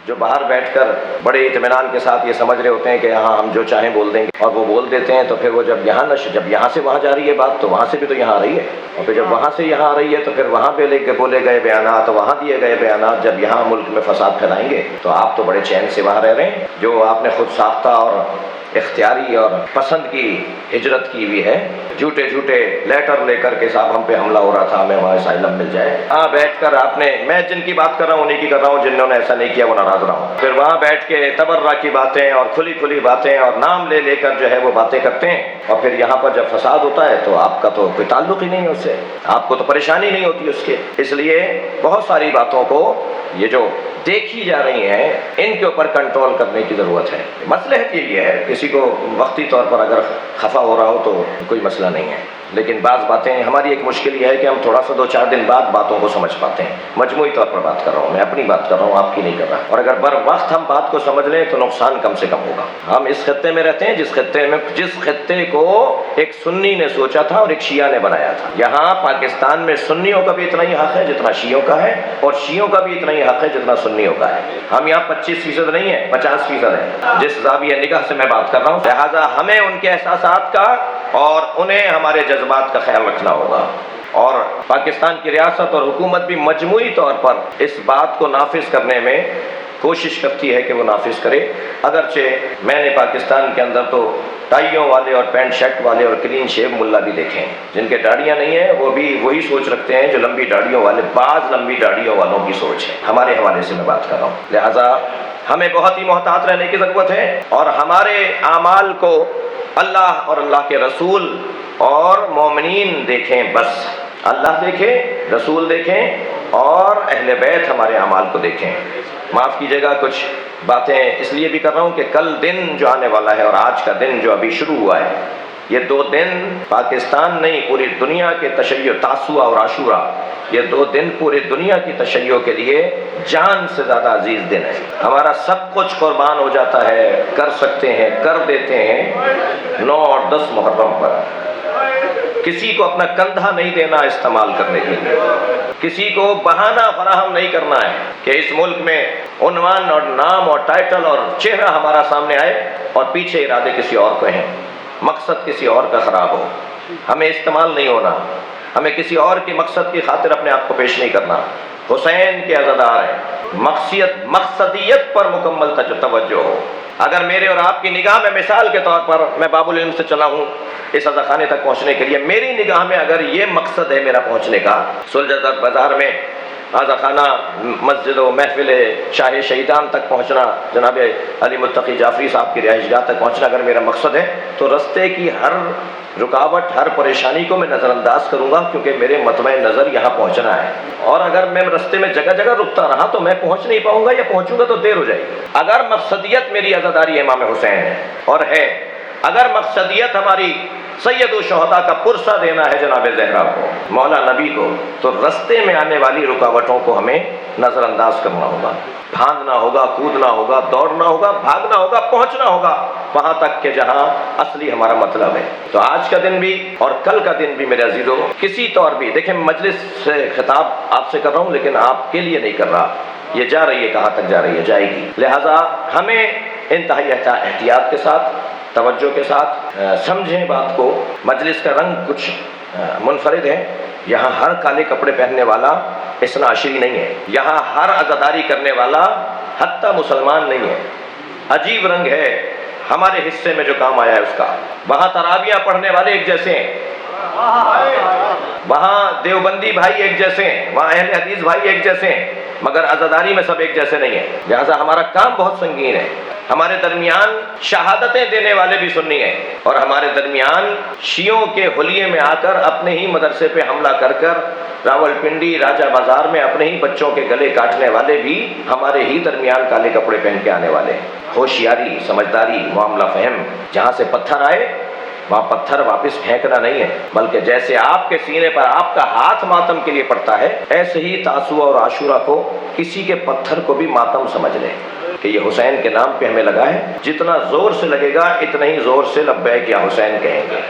جو باہر بیٹھ کر بڑے اطمینان کے ساتھ یہ سمجھ رہے ہوتے ہیں کہ ہاں ہم جو چاہیں بول دیں گے، اور وہ بول دیتے ہیں، تو پھر وہ جب یہاں سے وہاں جا رہی ہے بات، تو وہاں سے بھی تو یہاں آ رہی ہے، اور پھر جب وہاں سے یہاں آ رہی ہے تو پھر وہاں پہ بولے گئے بیانات، وہاں دیے گئے بیانات جب یہاں ملک میں فساد پھیلائیں گے تو آپ تو بڑے چین سے وہاں رہ رہے ہیں۔ جو آپ نے خود ساختہ اور اختیاری اور پسند کی ہجرت کی ہوئی ہے، جھوٹے لیٹر لے کر کے صاحب ہم پہ حملہ ہو رہا تھا، ہمیں وہاں اسائلم مل جائے، بیٹھ کر آپ نے، میں جن کی بات کر رہا ہوں انہیں کی کر رہا ہوں، جنہوں نے ایسا نہیں کیا وہ ناراض رہا ہوں، پھر وہاں بیٹھ کے تبرہ کی باتیں اور کھلی باتیں اور نام لے کر جو ہے وہ باتیں کرتے ہیں، اور پھر یہاں پر جب فساد ہوتا ہے تو آپ کا تو کوئی تعلق ہی نہیں ہے اس سے، آپ کو تو پریشانی نہیں ہوتی اس کے۔ اس لیے بہت ساری باتوں کو یہ جو دیکھی جا رہی ہیں ان کے اوپر کنٹرول کرنے کی ضرورت ہے۔ مصلحت یہی ہے، کسی کو وقتی طور پر اگر خفا ہو رہا ہو تو کوئی مسئلہ نہیں ہے، لیکن بعض باتیں ہماری ایک مشکل یہ ہے کہ ہم تھوڑا سا 2-4 دن بعد باتوں کو سمجھ پاتے ہیں۔ مجموعی طور پر بات کر رہا ہوں، میں اپنی بات کر رہا ہوں، آپ کی نہیں کر رہا، اور اگر بر وقت ہم بات کو سمجھ لیں تو نقصان کم سے کم ہوگا۔ ہم اس خطے میں رہتے ہیں جس خطے کو ایک سنی نے سوچا تھا اور ایک شیعہ نے بنایا تھا۔ یہاں پاکستان میں سنیوں کا بھی اتنا ہی حق ہے جتنا شیعوں کا ہے، اور شیعوں کا بھی اتنا ہی حق ہے جتنا سنیوں کا ہے۔ ہم یہاں 25% نہیں ہے، 50% ہے، جس زاویہ نگاہ سے میں بات کر رہا ہوں۔ لہٰذا ہمیں ان کے احساسات کا اور انہیں ہمارے جذبات کا خیال رکھنا ہوگا، اور پاکستان کی ریاست اور حکومت بھی مجموعی طور پر اس بات کو نافذ کرنے میں کوشش کرتی ہے کہ وہ نافذ کرے۔ اگرچہ میں نے پاکستان کے اندر تو ٹائیوں والے اور پینٹ شرٹ والے اور کلین شیو ملا بھی دیکھے ہیں، جن کے داڑیاں نہیں ہیں وہ بھی وہی سوچ رکھتے ہیں جو لمبی داڑیوں والے، بعض لمبی داڑیوں والوں کی سوچ ہے۔ ہمارے حوالے سے میں بات کر رہا ہوں، لہٰذا ہمیں بہت ہی محتاط رہنے کی ضرورت ہے، اور ہمارے اعمال کو اللہ اور اللہ کے رسول اور مومنین دیکھیں، بس اللہ دیکھیں، رسول دیکھیں، اور اہل بیت ہمارے اعمال کو دیکھیں۔ معاف کیجیے گا کچھ باتیں اس لیے بھی کر رہا ہوں کہ کل دن جو آنے والا ہے اور آج کا دن جو ابھی شروع ہوا ہے، یہ 2 دن پاکستان نہیں پوری دنیا کے تشیع، تاسوعہ اور عاشورہ، یہ 2 دن پوری دنیا کی تشیع کے لیے جان سے زیادہ عزیز دن ہے۔ ہمارا سب کچھ قربان ہو جاتا ہے، کر سکتے ہیں، کر دیتے ہیں 9 اور 10 محرم پر۔ کسی کو اپنا کندھا نہیں دینا استعمال کرنے کے لیے، کسی کو بہانہ فراہم نہیں کرنا ہے کہ اس ملک میں عنوان اور نام اور ٹائٹل اور چہرہ ہمارا سامنے آئے اور پیچھے ارادے کسی اور کو ہیں، مقصد کسی اور کا خراب ہو۔ ہمیں استعمال نہیں ہونا، ہمیں کسی اور کے مقصد کی خاطر اپنے آپ کو پیش نہیں کرنا۔ حسین کے عزادار ہیں، مقصدیت پر مکمل توجہ ہو۔ اگر میرے اور آپ کی نگاہ میں، مثال کے طور پر میں باب العلم سے چلا ہوں اس عزاخانے تک پہنچنے کے لیے، میری نگاہ میں اگر یہ مقصد ہے میرا پہنچنے کا، سلجھت بازار میں عزاخانہ مسجد و محفل شاہ شہیدان تک پہنچنا، جناب علی متقی جعفری صاحب کی رہائش گاہ تک پہنچنا اگر میرا مقصد ہے، تو رستے کی ہر رکاوٹ، ہر پریشانی کو میں نظر انداز کروں گا، کیونکہ میرے مطمع نظر یہاں پہنچنا ہے۔ اور اگر میں رستے میں جگہ جگہ رکتا رہا تو میں پہنچ نہیں پاؤں گا، یا پہنچوں گا تو دیر ہو جائے گی۔ اگر مقصدیت میری عزاداری امام حسین ہے اور ہے، اگر مقصدیت ہماری سید الشہداء کا پرسہ دینا ہے جناب زہرا کو، مولا نبی کو، تو رستے میں آنے والی رکاوٹوں کو ہمیں نظر انداز کرنا ہوگا، بھاگنا ہوگا، کودنا ہوگا، دوڑنا ہوگا، بھاگنا ہوگا، پہنچنا ہوگا وہاں تک کہ جہاں اصلی ہمارا مطلب ہے۔ تو آج کا دن بھی اور کل کا دن بھی میرے عزیزوں، کسی طور بھی دیکھیں، مجلس سے خطاب آپ سے کر رہا ہوں لیکن آپ کے لیے نہیں کر رہا، یہ جا رہی ہے، کہاں تک جا رہی ہے، جائے گی۔ لہٰذا ہمیں انتہائی احتیاط کے ساتھ، توجہ کے ساتھ سمجھیں بات کو۔ مجلس کا رنگ کچھ منفرد ہے، یہاں ہر کالے کپڑے پہننے والا اثنا عشری نہیں ہے، یہاں ہر عزاداری کرنے والا حتیٰ مسلمان نہیں ہے، عجیب رنگ ہے ہمارے حصے میں جو کام آیا ہے اس کا۔ وہاں تراویاں پڑھنے والے ایک جیسے ہیں، وہاں دیوبندی بھائی ایک جیسے ہیں، وہاں اہل حدیث بھائی ایک جیسے ہیں، مگر عزاداری میں سب ایک جیسے نہیں ہیں۔ لہٰذا ہمارا کام بہت سنگین ہے۔ ہمارے درمیان شہادتیں دینے والے بھی سنی ہیں، اور ہمارے درمیان شیعوں کے حلیے میں آ کر اپنے ہی مدرسے پہ حملہ کر راولپنڈی، راجہ بازار میں اپنے ہی بچوں کے گلے کاٹنے والے بھی ہمارے ہی درمیان کالے کپڑے پہن کے آنے والے ہیں۔ ہوشیاری، سمجھداری، معاملہ فہم، جہاں سے پتھر آئے وہاں پتھر واپس پھینکنا نہیں ہے، بلکہ جیسے آپ کے سینے پر آپ کا ہاتھ ماتم کے لیے پڑتا ہے، ایسے ہی تاسوعہ اور عاشورہ کو کسی کے پتھر کو بھی ماتم سمجھ لیں کہ یہ حسین کے نام پہ ہمیں لگا ہے، جتنا زور سے لگے گا اتنا ہی زور سے لبیک یا حسین کہیں گے۔